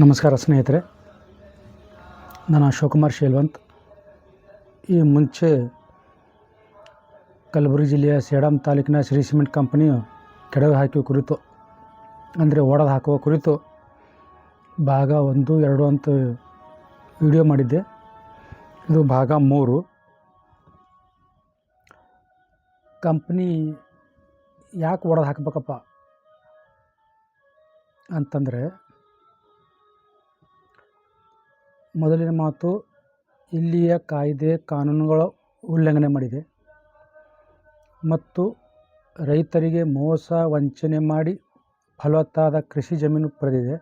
ನಮಸ್ಕಾರ ಸ್ನೇಹಿತರೆ, ನಾನು ಅಶೋಕುಮಾರ್ ಶೇಲ್ವಂತ್. ಈ ಮುಂಚೆ ಕಲಬುರಗಿ ಜಿಲ್ಲೆಯ ಸೇಡಂ ತಾಲೂಕಿನ ಶ್ರೀ ಸಿಮೆಂಟ್ ಕಂಪನಿಯು ಕೆಡವಿ ಹಾಕುವ ಕುರಿತು, ಅಂದರೆ ಒಡೆದು ಹಾಕುವ ಕುರಿತು ಭಾಗ 1, 2 ಅಂತ ವಿಡಿಯೋ ಮಾಡಿದ್ದೆ. ಇದು ಭಾಗ 3. ಕಂಪ್ನಿ ಯಾಕೆ ಒಡೆದು ಹಾಕಬೇಕಪ್ಪ ಅಂತಂದರೆ, ಮೊದಲಿನ ಮಾತು, ಇಲ್ಲಿಯ ಕಾಯ್ದೆ ಕಾನೂನುಗಳ ಉಲ್ಲಂಘನೆ ಮಾಡಿದೆ ಮತ್ತು ರೈತರಿಗೆ ಮೋಸ ವಂಚನೆ ಮಾಡಿ ಫಲವತ್ತಾದ ಕೃಷಿ ಜಮೀನು ಪಡೆದಿದೆ.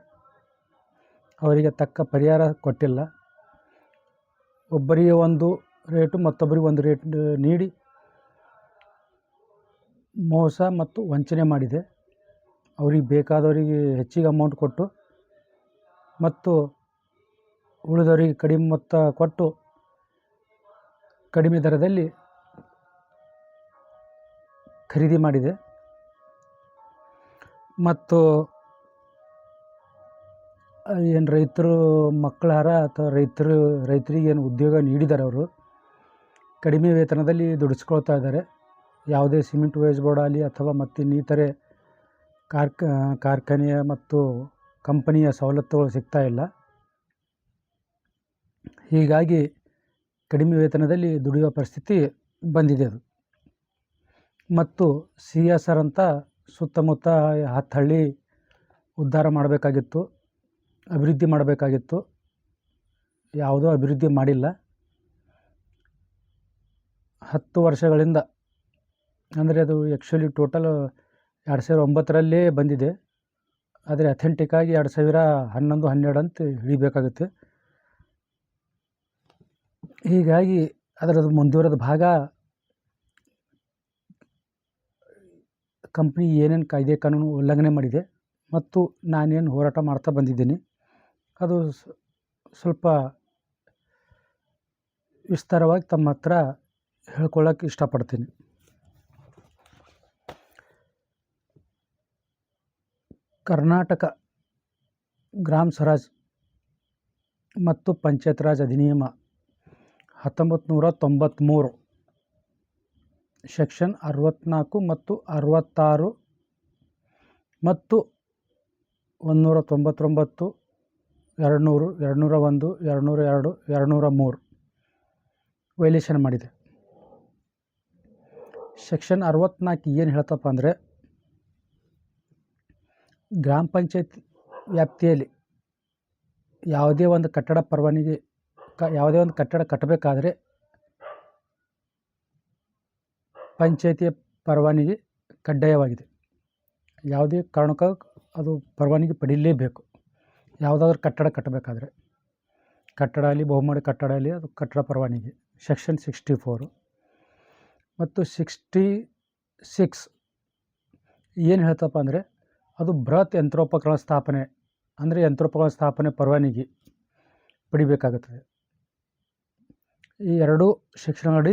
ಅವರಿಗೆ ತಕ್ಕ ಪರಿಹಾರ ಕೊಟ್ಟಿಲ್ಲ. ಒಬ್ಬರಿಗೆ ಒಂದು ರೇಟು ಮತ್ತೊಬ್ಬರಿಗೆ ಒಂದು ರೇಟ್ ನೀಡಿ ಮೋಸ ಮತ್ತು ವಂಚನೆ ಮಾಡಿದೆ. ಅವರಿಗೆ ಬೇಕಾದವರಿಗೆ ಹೆಚ್ಚಿಗೆ ಅಮೌಂಟ್ ಕೊಟ್ಟು ಮತ್ತು ಉಳಿದವರಿಗೆ ಕಡಿಮೆ ಮೊತ್ತ ಕೊಟ್ಟು ಕಡಿಮೆ ದರದಲ್ಲಿ ಖರೀದಿ ಮಾಡಿದೆ. ಮತ್ತು ಏನು ರೈತರು ಮಕ್ಕಳಾರ ಅಥವಾ ರೈತರಿಗೆ ಏನು ಉದ್ಯೋಗ ನೀಡಿದ್ದಾರೆ, ಅವರು ಕಡಿಮೆ ವೇತನದಲ್ಲಿ ದುಡಿಸ್ಕೊಳ್ತಾ ಇದ್ದಾರೆ. ಯಾವುದೇ ಸಿಮೆಂಟ್ ವೇಜ್ ಬೋರ್ಡ್ ಆಗಲಿ ಅಥವಾ ಮತ್ತು ಇನ್ನಿತರೆ ಕಾರ್ಖಾನೆಯ ಮತ್ತು ಕಂಪನಿಯ ಸವಲತ್ತುಗಳು ಸಿಗ್ತಾ ಇಲ್ಲ. ಹೀಗಾಗಿ ಕಡಿಮೆ ವೇತನದಲ್ಲಿ ದುಡಿಯುವ ಪರಿಸ್ಥಿತಿ ಬಂದಿದೆ. ಅದು ಮತ್ತು CSR ಅಂತ ಸುತ್ತಮುತ್ತ 10 ಹಳ್ಳಿ ಉದ್ಧಾರ ಮಾಡಬೇಕಾಗಿತ್ತು, ಅಭಿವೃದ್ಧಿ ಮಾಡಬೇಕಾಗಿತ್ತು. ಯಾವುದೋ ಅಭಿವೃದ್ಧಿ ಮಾಡಿಲ್ಲ. 10 ವರ್ಷಗಳಿಂದ, ಅಂದರೆ ಅದು ಆ್ಯಕ್ಚುಲಿ ಟೋಟಲ್ 2009ರಲ್ಲೇ ಬಂದಿದೆ. ಆದರೆ ಅಥೆಂಟಿಕ್ಕಾಗಿ 2011, 12 ಅಂತ ಹಿಡಿಬೇಕಾಗುತ್ತೆ. ಹೀಗಾಗಿ ಅದರದ್ದು ಮುಂದುವರೆದ ಭಾಗ ಕಂಪ್ನಿ ಏನೇನು ಕಾಯ್ದೆ ಕಾನೂನು ಉಲ್ಲಂಘನೆ ಮಾಡಿದೆ ಮತ್ತು ನಾನೇನು ಹೋರಾಟ ಮಾಡ್ತಾ ಬಂದಿದ್ದೀನಿ, ಅದು ಸ್ವಲ್ಪ ವಿಸ್ತಾರವಾಗಿ ತಮ್ಮ ಹತ್ರ ಹೇಳ್ಕೊಳ್ಳೋಕೆ ಇಷ್ಟಪಡ್ತೀನಿ. ಕರ್ನಾಟಕ ಗ್ರಾಮ ಸ್ವರಾಜ್ ಮತ್ತು ಪಂಚಾಯತ್ ರಾಜ್ ಅಧಿನಿಯಮ 1993 ಸೆಕ್ಷನ್ 64 ಮತ್ತು 66 ಮತ್ತು 199, 200, 201, 202, 203 ವೈಲೇಷನ್ ಮಾಡಿದೆ. ಸೆಕ್ಷನ್ 64 ಏನು ಹೇಳ್ತಪ್ಪ ಅಂದರೆ, ಗ್ರಾಮ ಪಂಚಾಯತ್ ವ್ಯಾಪ್ತಿಯಲ್ಲಿ ಯಾವುದೇ ಒಂದು ಕಟ್ಟಡ ಪರವಾನಗಿ, ಯಾವುದೇ ಒಂದು ಕಟ್ಟಡ ಕಟ್ಟಬೇಕಾದ್ರೆ ಪಂಚಾಯತಿಯ ಪರವಾನಗಿ ಕಡ್ಡಾಯವಾಗಿದೆ. ಯಾವುದೇ ಕಾರಣಕ್ಕೂ ಅದು ಪರವಾನಗಿ ಪಡೀಲೇಬೇಕು. ಯಾವುದಾದ್ರೂ ಕಟ್ಟಡ ಕಟ್ಟಬೇಕಾದ್ರೆ, ಕಟ್ಟಡ ಆಗಲಿ, ಬಹುಮಹಡಿ ಕಟ್ಟಡ ಆಗಲಿ, ಅದು ಕಟ್ಟಡ ಪರವಾನಗಿ ಸೆಕ್ಷನ್ 64 ಮತ್ತು 66 ಏನು ಹೇಳ್ತಪ್ಪ ಅಂದರೆ, ಅದು ಬೃಹತ್ ಯಂತ್ರೋಪಕರಣ ಸ್ಥಾಪನೆ, ಅಂದರೆ ಯಂತ್ರೋಪಕರಣ ಸ್ಥಾಪನೆ ಪರವಾನಗಿ ಪಡಿಬೇಕಾಗುತ್ತದೆ. ಈ 2 ಸೆಕ್ಷನ್ಗಳಡಿ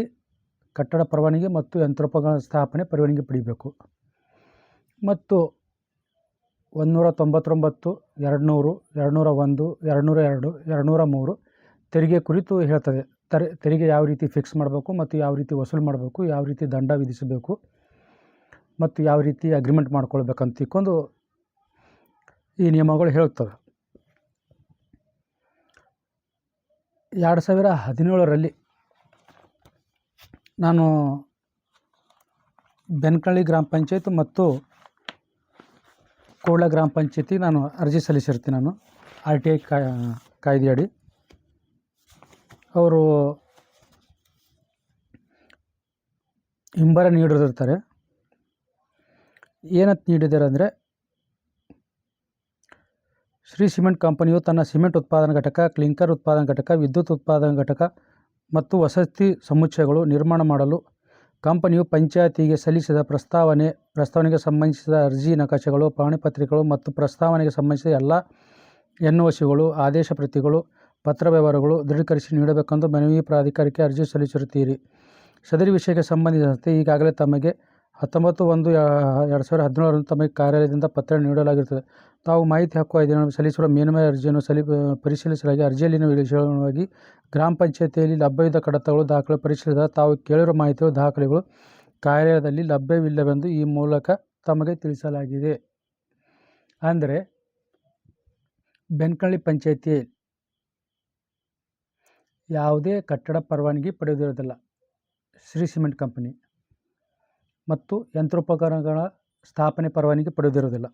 ಕಟ್ಟಡ ಪರವಾನಗಿ ಮತ್ತು ಯಂತ್ರೋಪಕರಣ ಸ್ಥಾಪನೆ ಪರವಾನಗಿ ಪಡಿಬೇಕು. ಮತ್ತು 199, 200, 201, 202, 203 ತೆರಿಗೆ ಕುರಿತು ಹೇಳ್ತದೆ. ತೆರಿಗೆ ಯಾವ ರೀತಿ ಫಿಕ್ಸ್ ಮಾಡಬೇಕು ಮತ್ತು ಯಾವ ರೀತಿ ವಸೂಲು ಮಾಡಬೇಕು, ಯಾವ ರೀತಿ ದಂಡ ವಿಧಿಸಬೇಕು ಮತ್ತು ಯಾವ ರೀತಿ ಅಗ್ರಿಮೆಂಟ್ ಮಾಡ್ಕೊಳ್ಬೇಕಂತ ತಿಳ್ಕೊಂಡು ಈ ನಿಯಮಗಳು ಹೇಳ್ತವೆ. 2017ರಲ್ಲಿ ನಾನು ಬೆನಕಳ್ಳಿ ಗ್ರಾಮ ಪಂಚಾಯತ್ ಮತ್ತು ಕೋಳ ಗ್ರಾಮ ಪಂಚಾಯತಿಗೆ ನಾನು ಅರ್ಜಿ ಸಲ್ಲಿಸಿರ್ತೀನಿ. ನಾನು RTI ಕಾಯ್ದೆಯಡಿ ಅವರು ಹಿಂಬರ ನೀಡಿರ್ತಾರೆ. ಏನಂತ ನೀಡಿದ್ದಾರೆ ಅಂದರೆ, ಶ್ರೀ ಸಿಮೆಂಟ್ ಕಂಪನಿಯು ತನ್ನ ಸಿಮೆಂಟ್ ಉತ್ಪಾದನಾ ಘಟಕ, ಕ್ಲಿಂಕರ್ ಉತ್ಪಾದನಾ ಘಟಕ, ವಿದ್ಯುತ್ ಉತ್ಪಾದನಾ ಘಟಕ ಮತ್ತು ವಸತಿ ಸಮುಚ್ಚಯಗಳು ನಿರ್ಮಾಣ ಮಾಡಲು ಕಂಪನಿಯು ಪಂಚಾಯತಿಗೆ ಸಲ್ಲಿಸಿದ ಪ್ರಸ್ತಾವನೆಗೆ ಸಂಬಂಧಿಸಿದ ಅರ್ಜಿ ನಕಾಶೆಗಳು, ಪಹಣಿ ಮತ್ತು ಪ್ರಸ್ತಾವನೆಗೆ ಸಂಬಂಧಿಸಿದ ಎಲ್ಲ NOCಗಳು, ಆದೇಶ ಪ್ರತಿಗಳು, ಪತ್ರ ವ್ಯವಹಾರಗಳು ದೃಢೀಕರಿಸಿ ನೀಡಬೇಕೆಂದು ಮನವಿ ಪ್ರಾಧಿಕಾರಕ್ಕೆ ಅರ್ಜಿ ಸಲ್ಲಿಸಿರುತ್ತೀರಿ. ಸದರಿ ವಿಷಯಕ್ಕೆ ಸಂಬಂಧಿಸಿದಂತೆ ಈಗಾಗಲೇ ತಮಗೆ 19/1/2017 ತಮಗೆ ಕಾರ್ಯಾಲಯದಿಂದ ಪತ್ರ ನೀಡಲಾಗಿರುತ್ತದೆ. ತಾವು ಮಾಹಿತಿ ಹಕ್ಕು ಕಾಯ್ದೆಯನ್ನು ಸಲ್ಲಿಸಿರುವ ಮೇಲ್ಮನವಿ ಅರ್ಜಿಯನ್ನು ಪರಿಶೀಲಿಸಲಾಗಿ ಅರ್ಜಿಯಲ್ಲಿನ ವಿಷಯವಾಗಿ ಗ್ರಾಮ ಪಂಚಾಯತಿಯಲ್ಲಿ ಲಭ್ಯವಿದ್ದ ಕಡತಗಳು ದಾಖಲೆ ಪರಿಶೀಲಿಸಿದಾಗ ತಾವು ಕೇಳಿರುವ ಮಾಹಿತಿಗಳು ದಾಖಲೆಗಳು ಕಾರ್ಯಾಲಯದಲ್ಲಿ ಲಭ್ಯವಿಲ್ಲವೆಂದು ಈ ಮೂಲಕ ತಮಗೆ ತಿಳಿಸಲಾಗಿದೆ. ಅಂದರೆ ಬೆನಕಳ್ಳಿ ಪಂಚಾಯತಿ ಯಾವುದೇ ಕಟ್ಟಡ ಪರವಾನಗಿ ಪಡೆದಿರುವುದಿಲ್ಲ. ಶ್ರೀ ಸಿಮೆಂಟ್ ಕಂಪನಿ ಮತ್ತು ಯಂತ್ರೋಪಕರಣಗಳ ಸ್ಥಾಪನೆ ಪರವಾನಗಿ ಪಡೆದಿರುವುದಿಲ್ಲ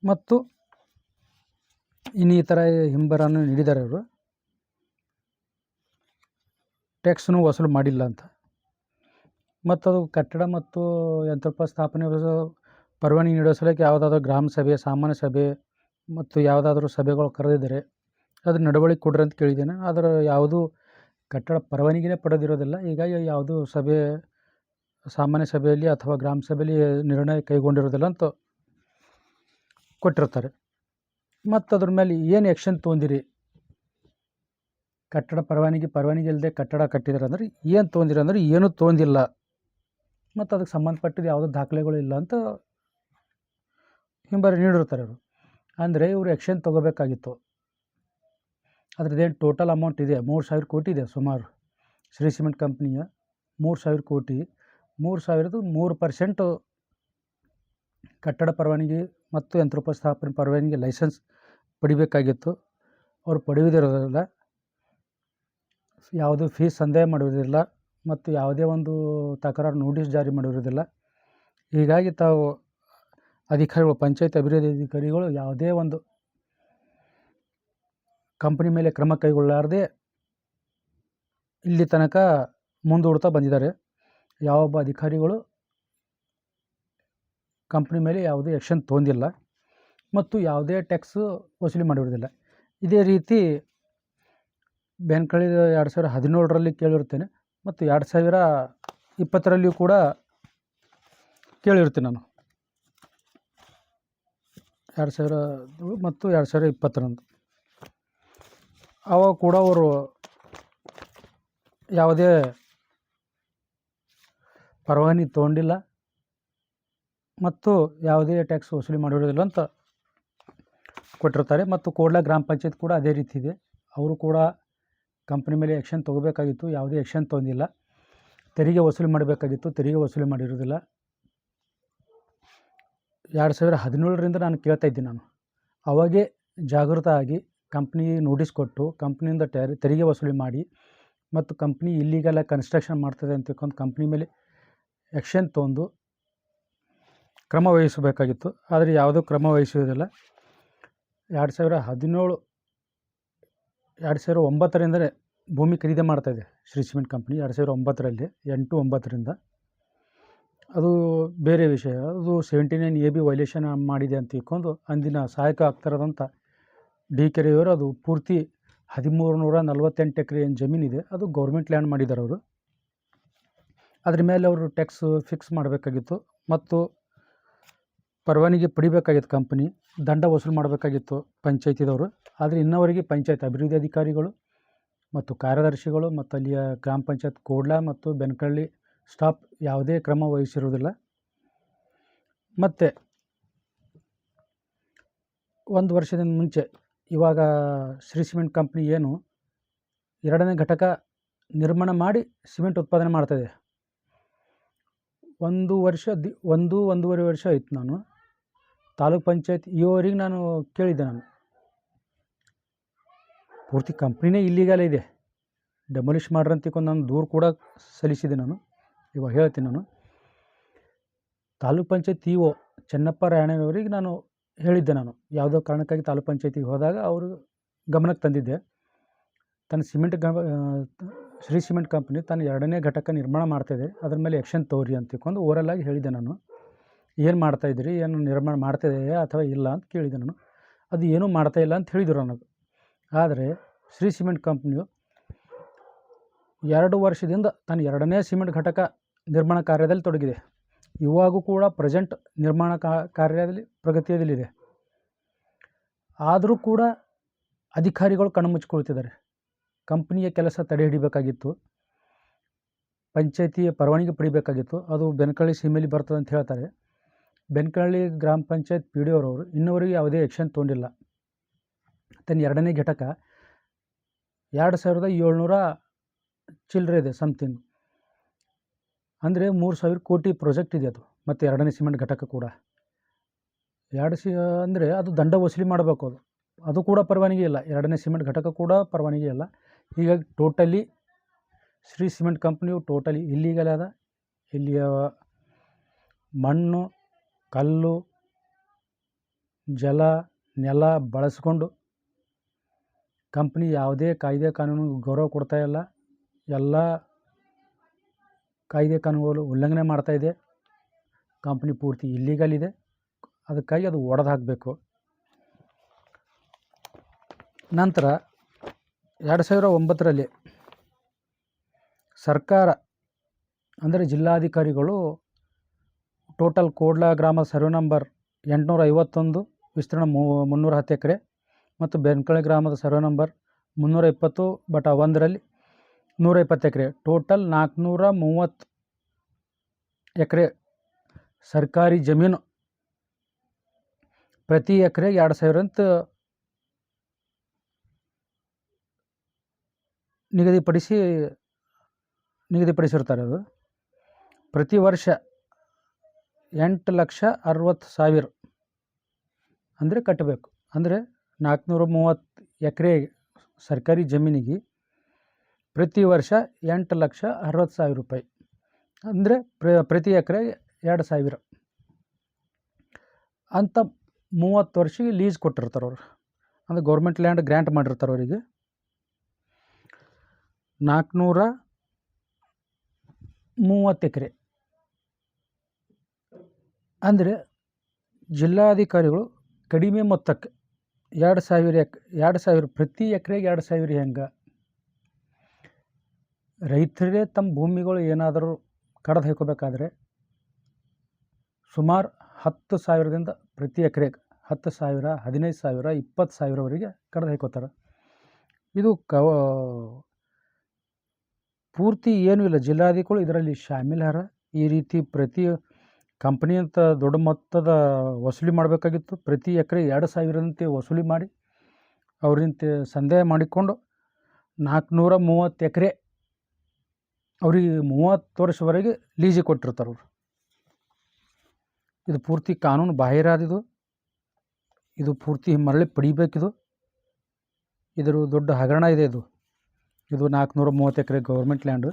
ಮತ್ತು ಇನ್ನಿತರ ಹಿಂಬರನ್ನು ನೀಡಿದ್ದಾರೆ. ಅವರು ಟ್ಯಾಕ್ಸನ್ನು ವಸೂಲು ಮಾಡಿಲ್ಲ ಅಂತ. ಮತ್ತು ಅದು ಕಟ್ಟಡ ಮತ್ತು ಯಂತ್ರೋಪಕರಣ ಸ್ಥಾಪನೆ ಪರವಾನಗಿ ನೀಡುವ ಸಲಕ್ಕೆ ಯಾವುದಾದ್ರೂ ಗ್ರಾಮ ಸಭೆ, ಸಾಮಾನ್ಯ ಸಭೆ ಮತ್ತು ಯಾವುದಾದ್ರೂ ಸಭೆಗಳು ಕರೆದಿದ್ದರೆ ಅದ್ರ ನಡವಳಿಕೆ ಕೊಡ್ರಿ ಅಂತ ಕೇಳಿದ್ದೇನೆ. ಅದರ ಯಾವುದು ಕಟ್ಟಡ ಪರವಾನಗಿನೇ ಪಡೆದಿರೋದಿಲ್ಲ. ಹೀಗಾಗಿ ಯಾವುದು ಸಭೆ, ಸಾಮಾನ್ಯ ಸಭೆಯಲ್ಲಿ ಅಥವಾ ಗ್ರಾಮ ಸಭೆಯಲ್ಲಿ ನಿರ್ಣಯ ಕೈಗೊಂಡಿರೋದಿಲ್ಲ ಅಂತ ಕೊಟ್ಟಿರ್ತಾರೆ. ಮತ್ತು ಅದ್ರ ಮೇಲೆ ಏನು ಆ್ಯಕ್ಷನ್ ತೊಗೊಂಡಿರಿ, ಕಟ್ಟಡ ಪರವಾನಗಿ ಇಲ್ಲದೆ ಕಟ್ಟಡ ಕಟ್ಟಿದ್ದಾರೆ ಅಂದರೆ ಏನು ತೊಗೊಂಡಿರಿ ಅಂದರೆ ಏನೂ ತೊಗೊಂಡಿಲ್ಲ ಮತ್ತು ಅದಕ್ಕೆ ಸಂಬಂಧಪಟ್ಟಿದ್ದು ಯಾವುದೋ ದಾಖಲೆಗಳು ಇಲ್ಲ ಅಂತ ಹಿಂಬರಿ ನೀಡಿರ್ತಾರೆ ಅವರು. ಅಂದರೆ ಇವರು ಆ್ಯಕ್ಷನ್ ತೊಗೋಬೇಕಾಗಿತ್ತು. ಅದ್ರದ್ದೇನು ಟೋಟಲ್ ಅಮೌಂಟ್ ಇದೆ, 3,000 ಕೋಟಿ ಇದೆ ಸುಮಾರು. ಶ್ರೀ ಸಿಮೆಂಟ್ ಕಂಪ್ನಿಯ 3,000 ಕೋಟಿ, 3,000ದು 3% ಕಟ್ಟಡ ಪರವಾನಗಿ ಮತ್ತು ಯಂತ್ರೋಪಕರಣ ಸ್ಥಾಪನೆ ಪರವಾನಗಿ ಲೈಸೆನ್ಸ್ ಪಡಿಬೇಕಾಗಿತ್ತು. ಅವರು ಪಡೆಯುವುದಿರೋದಿಲ್ಲ, ಯಾವುದೇ ಫೀಸ್ ಸಂದೇಹ ಮಾಡುವುದಿಲ್ಲ ಮತ್ತು ಯಾವುದೇ ಒಂದು ತಕರಾರು ನೋಟಿಸ್ ಜಾರಿ ಮಾಡಿರುವುದಿಲ್ಲ. ಹೀಗಾಗಿ ತಾವು ಅಧಿಕಾರಿಗಳು, ಪಂಚಾಯತ್ ಅಭಿವೃದ್ಧಿ ಅಧಿಕಾರಿಗಳು ಯಾವುದೇ ಒಂದು ಕಂಪನಿ ಮೇಲೆ ಕ್ರಮ ಕೈಗೊಳ್ಳಲಾರದೆ ಇಲ್ಲಿ ತನಕ ಮುಂದೂಡ್ತಾ ಬಂದಿದ್ದಾರೆ. ಯಾವೊಬ್ಬ ಅಧಿಕಾರಿಗಳು ಕಂಪ್ನಿ ಮೇಲೆ ಯಾವುದೇ ಆ್ಯಕ್ಷನ್ ತೊಗೊಂಡಿಲ್ಲ ಮತ್ತು ಯಾವುದೇ ಟ್ಯಾಕ್ಸ್ ವಸೂಲಿ ಮಾಡಿರುವುದಿಲ್ಲ. ಇದೇ ರೀತಿ ಬೆನಕಳ್ಳಿ 2017ರಲ್ಲಿ ಕೇಳಿರ್ತೇನೆ ಮತ್ತು 2020ರಲ್ಲಿಯೂ ಕೂಡ ಕೇಳಿರ್ತೀನಿ ನಾನು. 2000 ಮತ್ತು 2020ರಂದು ಆವಾಗ ಕೂಡ ಅವರು ಯಾವುದೇ ಪರವಾನಗಿ ತೊಗೊಂಡಿಲ್ಲ ಮತ್ತು ಯಾವುದೇ ಟ್ಯಾಕ್ಸ್ ವಸೂಲಿ ಮಾಡಿರೋದಿಲ್ಲ ಅಂತ ಕೊಟ್ಟಿರ್ತಾರೆ. ಮತ್ತು ಕೋಡ್ಲ ಗ್ರಾಮ ಪಂಚಾಯತ್ ಕೂಡ ಅದೇ ರೀತಿ ಇದೆ. ಅವರು ಕೂಡ ಕಂಪ್ನಿ ಮೇಲೆ ಆ್ಯಕ್ಷನ್ ತೊಗೋಬೇಕಾಗಿತ್ತು, ಯಾವುದೇ ಆ್ಯಕ್ಷನ್ ತೊಗೊಂಡಿಲ್ಲ. ತೆರಿಗೆ ವಸೂಲಿ ಮಾಡಬೇಕಾಗಿತ್ತು, ತೆರಿಗೆ ವಸೂಲಿ ಮಾಡಿರೋದಿಲ್ಲ. 2017ರಿಂದ ನಾನು ಕೇಳ್ತಾ ಇದ್ದೀನಿ. ನಾನು ಅವಾಗೇ ಜಾಗೃತ ಆಗಿ ಕಂಪ್ನಿಗೆ ನೋಟಿಸ್ ಕೊಟ್ಟು ಕಂಪ್ನಿಯಿಂದ ತೆರಿಗೆ ವಸೂಲಿ ಮಾಡಿ ಮತ್ತು ಕಂಪ್ನಿ ಇಲ್ಲಿಗೆಲ್ಲ ಕನ್ಸ್ಟ್ರಕ್ಷನ್ ಮಾಡ್ತದೆ ಅಂತ ತಿಳ್ಕೊಂಡು ಕಂಪ್ನಿ ಮೇಲೆ ಆ್ಯಕ್ಷನ್ ತೊಗೊಂಡು ಕ್ರಮ ವಹಿಸಬೇಕಾಗಿತ್ತು. ಆದರೆ ಯಾವುದೂ ಕ್ರಮ ವಹಿಸುವುದಿಲ್ಲ. 2009ರಿಂದಲೇ ಭೂಮಿ ಖರೀದಿ ಮಾಡ್ತಾಯಿದೆ ಶ್ರೀ ಸಿಮೆಂಟ್ ಕಂಪ್ನಿ. 2009ರಲ್ಲಿ 8/9ರಿಂದ ಅದು ಬೇರೆ ವಿಷಯ. ಅದು 79AB ವೈಲೇಷನ್ ಮಾಡಿದೆ ಅಂತ ತಿಳ್ಕೊಂಡು ಅಂದಿನ ಸಹಾಯಕ ಆಯುಕ್ತರಾದಂಥ ಡಿ ಕೆರೆಯವರು ಅದು ಪೂರ್ತಿ 1348 ಎಕರೆ ಏನು ಜಮೀನಿದೆ ಅದು ಗೌರ್ಮೆಂಟ್ ಲ್ಯಾಂಡ್ ಮಾಡಿದ್ದಾರೆ ಅವರು. ಅದ್ರ ಮೇಲೆ ಅವರು ಟ್ಯಾಕ್ಸ್ ಫಿಕ್ಸ್ ಮಾಡಬೇಕಾಗಿತ್ತು ಮತ್ತು ಪರವಾನಗಿ ಪಡಿಬೇಕಾಗಿತ್ತು. ಕಂಪ್ನಿ ದಂಡ ವಸೂಲು ಮಾಡಬೇಕಾಗಿತ್ತು ಪಂಚಾಯತಿದವರು. ಆದರೆ ಇನ್ನವರೆಗೆ ಪಂಚಾಯತ್ ಅಭಿವೃದ್ಧಿ ಅಧಿಕಾರಿಗಳು ಮತ್ತು ಕಾರ್ಯದರ್ಶಿಗಳು ಮತ್ತು ಅಲ್ಲಿಯ ಗ್ರಾಮ ಪಂಚಾಯತ್ ಕೋಡ್ಲ ಮತ್ತು ಬೆನಕಳ್ಳಿ ಸ್ಟಾಫ್ ಯಾವುದೇ ಕ್ರಮ ವಹಿಸಿರುವುದಿಲ್ಲ. ಮತ್ತು 1 ವರ್ಷದಿಂದ ಮುಂಚೆ ಇವಾಗ ಶ್ರೀ ಸಿಮೆಂಟ್ ಕಂಪ್ನಿ ಏನು 2ನೇ ಘಟಕ ನಿರ್ಮಾಣ ಮಾಡಿ ಸಿಮೆಂಟ್ ಉತ್ಪಾದನೆ ಮಾಡ್ತಾಯಿದೆ. 1-1.5 ವರ್ಷ ಆಯಿತು. ನಾನು ತಾಲೂಕ್ ಪಂಚಾಯತ್ ಇವರಿಗೆ ನಾನು ಕೇಳಿದ್ದೆ. ನಾನು ಪೂರ್ತಿ ಕಂಪ್ನಿನೇ ಇಲ್ಲಿಗಲೇ ಇದೆ, ಡೆಮೊಲಿಷ್ ಮಾಡ್ರಿ ಅಂತ ತಿಳ್ಕೊಂಡು ನಾನು ದೂರು ಕೂಡ ಸಲ್ಲಿಸಿದೆ. ನಾನು ಇವಾಗ ಹೇಳ್ತೀನಿ. ನಾನು ತಾಲೂಕ್ ಪಂಚಾಯತ್ ಇ ಒ ಚೆನ್ನಪ್ಪ ರಾಯಣ್ಣನವರಿಗೆ ನಾನು ಹೇಳಿದ್ದೆ. ನಾನು ಯಾವುದೋ ಕಾರಣಕ್ಕಾಗಿ ತಾಲೂಕ್ ಪಂಚಾಯತಿಗೆ ಹೋದಾಗ ಅವರು ಗಮನಕ್ಕೆ ತಂದಿದ್ದೆ. ತನ್ನ ಶ್ರೀ ಸಿಮೆಂಟ್ ಕಂಪ್ನಿ ತನ್ನ 2ನೇ ಘಟಕ ನಿರ್ಮಾಣ ಮಾಡ್ತಾಯಿದೆ, ಅದ್ರ ಮೇಲೆ ಆ್ಯಕ್ಷನ್ ತಗೋರಿ ಅಂತ ತಿಳ್ಕೊಂಡು ಓರಲ್ಲಾಗಿ ಹೇಳಿದ್ದೆ. ನಾನು ಏನು ಮಾಡ್ತಾಯಿದ್ರಿ, ಏನು ನಿರ್ಮಾಣ ಮಾಡ್ತಾಯಿದೆಯಾ ಅಥವಾ ಇಲ್ಲ ಅಂತ ಕೇಳಿದೆ. ನಾನು ಅದು ಏನೂ ಮಾಡ್ತಾಯಿಲ್ಲ ಅಂತ ಹೇಳಿದರು ನನಗೆ. ಆದರೆ ಶ್ರೀ ಸಿಮೆಂಟ್ ಕಂಪ್ನಿಯು 2 ವರ್ಷದಿಂದ ತನ್ನ 2ನೇ ಸಿಮೆಂಟ್ ಘಟಕ ನಿರ್ಮಾಣ ಕಾರ್ಯದಲ್ಲಿ ತೊಡಗಿದೆ. ಇವಾಗೂ ಕೂಡ ಪ್ರೆಸೆಂಟ್ ನಿರ್ಮಾಣ ಕಾರ್ಯದಲ್ಲಿ ಪ್ರಗತಿಯಲ್ಲಿದೆ. ಆದರೂ ಕೂಡ ಅಧಿಕಾರಿಗಳು ಕಣ್ಣು ಮುಚ್ಚಿಕೊಳ್ತಿದ್ದಾರೆ. ಕಂಪ್ನಿಯ ಕೆಲಸ ತಡೆ ಹಿಡಿಬೇಕಾಗಿತ್ತು. ಪಂಚಾಯತಿಯ ಪರವಾನಗಿ ಪಡಿಬೇಕಾಗಿತ್ತು. ಅದು ಬೆನಕಳ್ಳಿ ಸೀಮೆಯಲ್ಲಿ ಬರ್ತದೆ ಅಂತ ಹೇಳ್ತಾರೆ. ಬೆನಕಳ್ಳಿ ಗ್ರಾಮ ಪಂಚಾಯತ್ ಪಿ ಡಿ ಅವರವರು ಇನ್ನೂವರೆಗೆ ಯಾವುದೇ ಆ್ಯಕ್ಷನ್ ತೊಗೊಂಡಿಲ್ಲ. ತನ್ನ 2ನೇ ಘಟಕ 2700 ಚಿಲ್ಲರೆ ಇದೆ ಸಮಥಿಂಗ್, ಅಂದರೆ 3000 ಕೋಟಿ ಪ್ರಾಜೆಕ್ಟ್ ಇದೆ ಅದು. ಮತ್ತು 2ನೇ ಸಿಮೆಂಟ್ ಘಟಕ ಕೂಡ ಅಂದರೆ ಅದು ದಂಡ ವಸೂಲಿ ಮಾಡಬೇಕು. ಅದು ಕೂಡ ಪರವಾನಗಿ ಇಲ್ಲ. 2ನೇ ಸಿಮೆಂಟ್ ಘಟಕ ಕೂಡ ಪರವಾನಗಿ ಇಲ್ಲ. ಹೀಗಾಗಿ ಟೋಟಲಿ ಶ್ರೀ ಸಿಮೆಂಟ್ ಕಂಪ್ನಿಯು ಟೋಟಲಿ ಇಲ್ಲೀಗಲ್ ಅದ. ಇಲ್ಲಿಯ ಮಣ್ಣು, ಕಲ್ಲು, ಜಲ, ನೆಲ ಬಳಸ್ಕೊಂಡು ಕಂಪ್ನಿ ಯಾವುದೇ ಕಾಯ್ದೆ ಕಾನೂನು ಗೌರವ ಕೊಡ್ತಾ ಇಲ್ಲ. ಎಲ್ಲ ಕಾಯ್ದೆ ಕಾನೂನುಗಳು ಉಲ್ಲಂಘನೆ ಮಾಡ್ತಾಯಿದೆ. ಕಂಪ್ನಿ ಪೂರ್ತಿ ಇಲ್ಲೀಗಲ್ ಇದೆ. ಅದಕ್ಕಾಗಿ ಅದು ಒಡೆದು ಹಾಕಬೇಕು. ನಂತರ 2009ರಲ್ಲಿ ಸರ್ಕಾರ ಅಂದರೆ ಜಿಲ್ಲಾಧಿಕಾರಿಗಳು ಟೋಟಲ್ ಕೋಡ್ಲ ಗ್ರಾಮದ ಸರ್ವೆ ನಂಬರ್ 851, ವಿಸ್ತೀರ್ಣ 310 ಎಕರೆ, ಮತ್ತು ಬೆನಕಳ್ಳಿ ಗ್ರಾಮದ ಸರ್ವೆ ನಂಬರ್ 320/1ರಲ್ಲಿ 120 ಎಕರೆ, ಟೋಟಲ್ 430 ಎಕರೆ ಸರ್ಕಾರಿ ಜಮೀನು ಪ್ರತಿ ಎಕರೆ 2000 ಅಂತ ನಿಗದಿಪಡಿಸಿರ್ತಾರೆ. ಅದು ಪ್ರತಿ ವರ್ಷ 8,60,000 ಅಂದರೆ ಕಟ್ಟಬೇಕು. ಅಂದರೆ 430 ಎಕರೆ ಸರ್ಕಾರಿ ಜಮೀನಿಗೆ ಪ್ರತಿ ವರ್ಷ 8,60,000 ರೂಪಾಯಿ, ಅಂದರೆ ಪ್ರತಿ ಎಕರೆ 2,000 ಅಂತ 30 ವರ್ಷಕ್ಕೆ ಲೀಸ್ ಕೊಟ್ಟಿರ್ತಾರೆ ಅವರು. ಅಂದರೆ ಗೌರ್ಮೆಂಟ್ ಲ್ಯಾಂಡ್ ಗ್ರ್ಯಾಂಟ್ ಮಾಡಿರ್ತಾರೆ ಅವರಿಗೆ. 430 ಎಕರೆ ಅಂದರೆ ಜಿಲ್ಲಾಧಿಕಾರಿಗಳು ಕಡಿಮೆ ಮೊತ್ತಕ್ಕೆ 2,000 ಪ್ರತಿ ಎಕರೆಗೆ 2,000 ಹೆಂಗೆ? ರೈತರೇ ತಮ್ಮ ಭೂಮಿಗಳು ಏನಾದರೂ ಕಡ್ದು ಹಾಕೋಬೇಕಾದ್ರೆ ಸುಮಾರು 10,000ದಿಂದ ಪ್ರತಿ ಎಕರೆಗೆ 10,000, 15,000, 20,000ವರೆಗೆ ಕಡ್ದು ಹಾಕೋತಾರೆ. ಇದು ಪೂರ್ತಿ ಏನೂ ಇಲ್ಲ. ಜಿಲ್ಲಾಧಿಕಾರಿಗಳು ಇದರಲ್ಲಿ ಶಾಮೀಲಾರ. ಈ ರೀತಿ ಪ್ರತಿ ಕಂಪ್ನಿ ಅಂತ ದೊಡ್ಡ ಮೊತ್ತದ ವಸೂಲಿ ಮಾಡಬೇಕಾಗಿತ್ತು. ಪ್ರತಿ ಎಕರೆ 2,000 ವಸೂಲಿ ಮಾಡಿ ಅವರಿಂತ ಸಂದೇಹ ಮಾಡಿಕೊಂಡು 430 ಎಕರೆ ಅವ್ರಿಗೆ 30 ವರ್ಷವರೆಗೆ ಲೀಸಿಗೆ ಕೊಟ್ಟಿರ್ತಾರೆ ಅವರು. ಇದು ಪೂರ್ತಿ ಕಾನೂನು ಬಾಹಿರಾದಿದು. ಇದು ಪೂರ್ತಿ ಮರಳಿ ಪಡಿಬೇಕಿದು. ಇದರ ದೊಡ್ಡ ಹಗರಣ ಇದೆ. ಇದು 430 ಎಕರೆ ಗೌರ್ಮೆಂಟ್ ಲ್ಯಾಂಡು.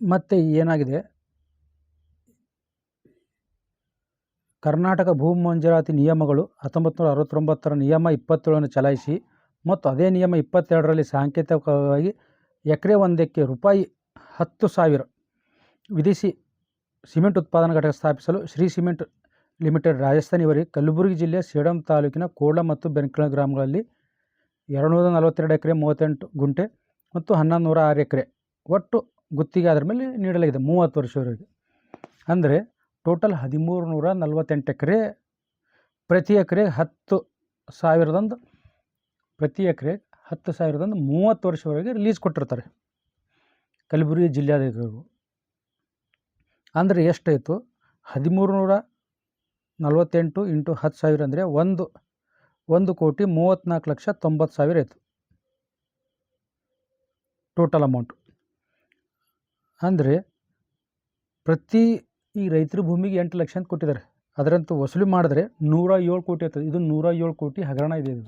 ಮತ್ತು ಏನಾಗಿದೆ, ಕರ್ನಾಟಕ ಭೂ ಮಂಜೂರಾತಿ ನಿಯಮಗಳು 1969ರ ನಿಯಮ 27 ಚಲಾಯಿಸಿ ಮತ್ತು ಅದೇ ನಿಯಮ 22ರಲ್ಲಿ ಸಾಂಕೇತಿಕವಾಗಿ ಎಕರೆ ಒಂದಕ್ಕೆ ರೂಪಾಯಿ 10,000 ವಿಧಿಸಿ ಸಿಮೆಂಟ್ ಉತ್ಪಾದನಾ ಘಟಕ ಸ್ಥಾಪಿಸಲು ಶ್ರೀ ಸಿಮೆಂಟ್ ಲಿಮಿಟೆಡ್ ರಾಜಸ್ಥಾನ್ ಇವರಿಗೆ ಕಲಬುರಗಿ ಜಿಲ್ಲೆಯ ಸೇಡಂ ತಾಲೂಕಿನ ಕೋಡ್ಲ ಮತ್ತು ಬೆನಕಳ್ಳಿ ಗ್ರಾಮಗಳಲ್ಲಿ 242 ಎಕರೆ 38 ಗುಂಟೆ ಮತ್ತು 1,106 ಎಕರೆ ಒಟ್ಟು ಗುತ್ತಿಗೆ ಅದರ ಮೇಲೆ ನೀಡಲಾಗಿದೆ 30 ವರ್ಷವರೆಗೆ. ಅಂದರೆ ಟೋಟಲ್ 1,348 ಎಕರೆ ಪ್ರತಿ ಎಕರೆ 10,000 ಪ್ರತಿ ಎಕರೆ 10,000 30 ವರ್ಷವರೆಗೆ ರಿಲೀಸ್ ಕೊಟ್ಟಿರ್ತಾರೆ ಕಲಬುರಗಿ ಜಿಲ್ಲಾಧಿಕಾರಿಗಳು. ಅಂದರೆ ಎಷ್ಟಾಯಿತು? 1,348 ಇಂಟು 10,000 ಅಂದರೆ 1,34,90,000 ಆಯಿತು ಟೋಟಲ್ ಅಮೌಂಟು. ಅಂದರೆ ಪ್ರತಿ ಈ ರೈತರ ಭೂಮಿಗೆ 8 ಲಕ್ಷ ಅಂತ ಕೊಟ್ಟಿದ್ದಾರೆ. ಅದರಂತೂ ವಸೂಲಿ ಮಾಡಿದ್ರೆ 107 ಕೋಟಿ ಆಗ್ತದೆ. ಇದು 107 ಕೋಟಿ ಹಗರಣ ಇದೆ. ಇದು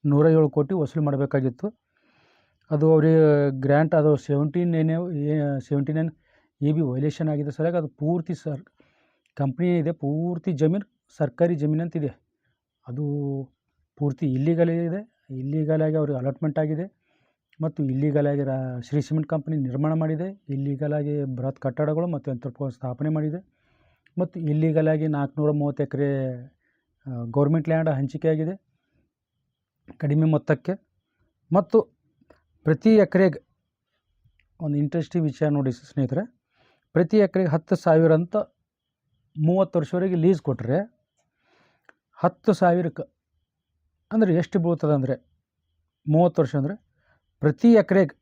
107 ಕೋಟಿ ವಸೂಲಿ ಮಾಡಬೇಕಾಗಿತ್ತು. ಅದು ಅವರಿಗೆ ಗ್ರ್ಯಾಂಟ್ ಅದು 79 AB ವೈಲೇಷನ್ ಆಗಿದೆ. ಸರಿಯಾಗಿ ಅದು ಪೂರ್ತಿ ಕಂಪ್ನಿ ಇದೆ, ಪೂರ್ತಿ ಜಮೀನು ಸರ್ಕಾರಿ ಜಮೀನು ಅಂತಿದೆ. ಅದು ಪೂರ್ತಿ ಇಲ್ಲೀಗಲಾಗಿ ಅವ್ರಿಗೆ ಅಲಾಟ್ಮೆಂಟ್ ಆಗಿದೆ. ಮತ್ತು ಇಲ್ಲೀಗಲಾಗಿ ಶ್ರೀ ಸಿಮೆಂಟ್ ಕಂಪ್ನಿ ನಿರ್ಮಾಣ ಮಾಡಿದೆ. ಇಲ್ಲೀಗಲಾಗಿ ಬೃಹತ್ ಕಟ್ಟಡಗಳು ಮತ್ತು ಯಂತ್ರೋಪಕರಣ ಸ್ಥಾಪನೆ ಮಾಡಿದೆ. ಮತ್ತು ಇಲ್ಲೀಗಲಾಗಿ 430 ಎಕರೆ ಗೌರ್ಮೆಂಟ್ ಲ್ಯಾಂಡ್ ಹಂಚಿಕೆಯಾಗಿದೆ ಕಡಿಮೆ ಮೊತ್ತಕ್ಕೆ. ಮತ್ತು ಪ್ರತಿ ಎಕರೆಗೆ ಒಂದು ಇಂಟ್ರೆಸ್ಟಿಂಗ್ ವಿಷಯ ನೋಡಿ ಸ್ನೇಹಿತರೆ, ಪ್ರತಿ ಎಕರೆಗೆ 10,000 ಅಂತ 30 ವರ್ಷವರೆಗೆ ಲೀಸ್ ಕೊಟ್ಟರೆ 10,000ಕ್ಕೆ ಅಂದರೆ ಎಷ್ಟು ಬೀಳ್ತದೆ ಅಂದರೆ 30 ವರ್ಷ ಅಂದರೆ ಪ್ರತಿ ಎಕರೆಗೆ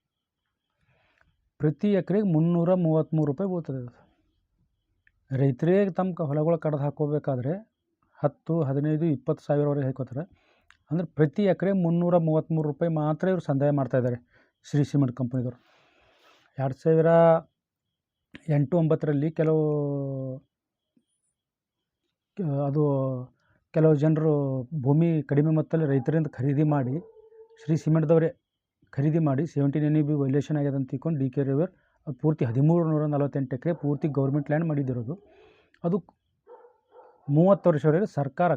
333 ರೂಪಾಯಿ ಬೀಳ್ತದೆ. ಅದು ರೈತರಿಗೆ ತಮ್ಮ ಹೊಲಗಳು ಕಡ್ದು ಹಾಕೋಬೇಕಾದ್ರೆ 10, 15, 20 ಸಾವಿರವರೆಗೆ ಹಾಕೋತಾರೆ. ಅಂದರೆ ಪ್ರತಿ ಎಕರೆ 333 ರೂಪಾಯಿ ಮಾತ್ರ ಇವರು ಸಂದಾಯ ಮಾಡ್ತಾಯಿದ್ದಾರೆ ಶ್ರೀ ಸಿಮೆಂಟ್ ಕಂಪ್ನಿದವರು. 2008-09ರಲ್ಲಿ ಕೆಲವು ಜನರು ಭೂಮಿ ಕಡಿಮೆ ಮೊತ್ತದಲ್ಲಿ ರೈತರಿಂದ ಖರೀದಿ ಮಾಡಿ ಶ್ರೀ ಸಿಮೆಂಟ್ದವರೇ ಖರೀದಿ ಮಾಡಿ 17 NEB ವೈಲೇಷನ್ ಆಗ್ಯದ ಅಂತ ತಿಳ್ಕೊಂಡು ಡಿ ಕೆ ರಿವರ್ ಅದು ಪೂರ್ತಿ 1348 ಎಕರೆ ಪೂರ್ತಿ ಗೌರ್ಮೆಂಟ್ ಲ್ಯಾಂಡ್ ಮಾಡಿದ್ದಿರೋದು. ಅದು 30 ವರ್ಷವರೆಗೆ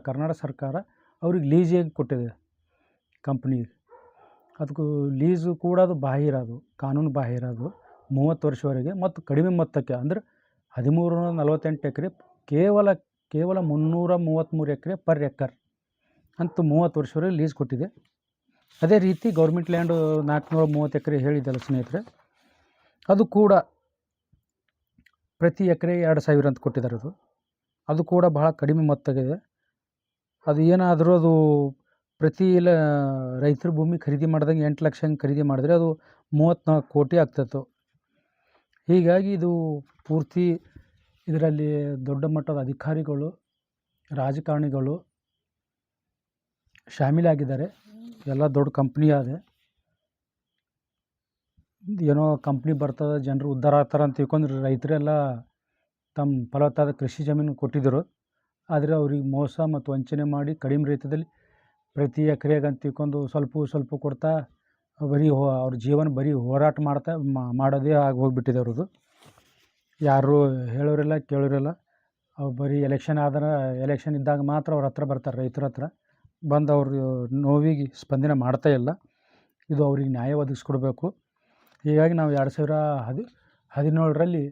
ಕರ್ನಾಟಕ ಸರ್ಕಾರ ಅವ್ರಿಗೆ ಲೀಸಿಗೆ ಕೊಟ್ಟಿದೆ ಕಂಪ್ನಿಗೆ. ಅದಕ್ಕೂ ಲೀಸು ಕೂಡ ಅದು ಬಾಹಿರ, ಅದು ಕಾನೂನು ಬಾಹಿರ. ಅದು 30 ವರ್ಷವರೆಗೆ ಮತ್ತು ಕಡಿಮೆ ಮೊತ್ತಕ್ಕೆ ಅಂದರೆ 1348 ಎಕರೆ ಕೇವಲ 333 ಎಕರೆ ಪರ್ ಎಕರ್ ಅಂತ 30 ವರ್ಷವರೆಗೆ ಲೀಸ್ ಕೊಟ್ಟಿದೆ. ಅದೇ ರೀತಿ ಗೌರ್ಮೆಂಟ್ ಲ್ಯಾಂಡು 430 ಎಕರೆ ಹೇಳಿದ್ದಲ್ಲ ಸ್ನೇಹಿತರೆ, ಅದು ಕೂಡ ಪ್ರತಿ ಎಕರೆ 2,000 ಅಂತ ಕೊಟ್ಟಿದ್ದಾರೆ. ಅದು ಕೂಡ ಬಹಳ ಕಡಿಮೆ ಮೊತ್ತಗಿದೆ. ಅದು ಏನಾದರೂ ಅದು ಪ್ರತಿ ರೈತರ ಭೂಮಿ ಖರೀದಿ ಮಾಡಿದಂಗೆ 8 ಲಕ್ಷ ಹಂಗೆ ಖರೀದಿ ಮಾಡಿದ್ರೆ ಅದು 34 ಕೋಟಿ ಆಗ್ತಿತ್ತು. ಹೀಗಾಗಿ ಇದು ಪೂರ್ತಿ ಇದರಲ್ಲಿ ದೊಡ್ಡ ಮಟ್ಟದ ಅಧಿಕಾರಿಗಳು, ರಾಜಕಾರಣಿಗಳು ಶಾಮೀಲಾಗಿದ್ದಾರೆ. ಎಲ್ಲ ದೊಡ್ಡ ಕಂಪ್ನಿ ಅದೇ, ಏನೋ ಕಂಪ್ನಿ ಬರ್ತದೆ ಜನರು ಉದ್ಧಾರ ಆಗ್ತಾರೆ ಅಂತ ತಿಳ್ಕೊಂಡು ರೈತರೆಲ್ಲ ತಮ್ಮ ಫಲವತ್ತಾದ ಕೃಷಿ ಜಮೀನು ಕೊಟ್ಟಿದ್ದರು. ಆದರೆ ಅವ್ರಿಗೆ ಮೋಸ ಮತ್ತು ವಂಚನೆ ಮಾಡಿ ಕಡಿಮೆ ರೇತದಲ್ಲಿ ಪ್ರತಿ ಎಕರೆಗೆ ಅಂತ ತಿಳ್ಕೊಂಡು ಸ್ವಲ್ಪ ಕೊಡ್ತಾ ಬರೀ ಅವ್ರ ಜೀವನ ಬರೀ ಹೋರಾಟ ಮಾಡೋದೇ ಆಗಿ ಹೋಗಿಬಿಟ್ಟಿದೆ ಅವ್ರದ್ದು. ಯಾರು ಹೇಳೋರಿಲ್ಲ ಕೇಳೋರಿಲ್ಲ. ಅವ್ರು ಬರೀ ಎಲೆಕ್ಷನ್ ಇದ್ದಾಗ ಮಾತ್ರ ಅವ್ರ ಹತ್ರ ಬರ್ತಾರೆ, ರೈತರ ಹತ್ರ ಬಂದು ಅವ್ರ ನೋವಿಗೆ ಸ್ಪಂದನೆ ಮಾಡ್ತಾ ಇಲ್ಲ. ಇದು ಅವ್ರಿಗೆ ನ್ಯಾಯ ಒದಗಿಸ್ಕೊಡ್ಬೇಕು. ಹೀಗಾಗಿ ನಾವು 2017ರಲ್ಲಿ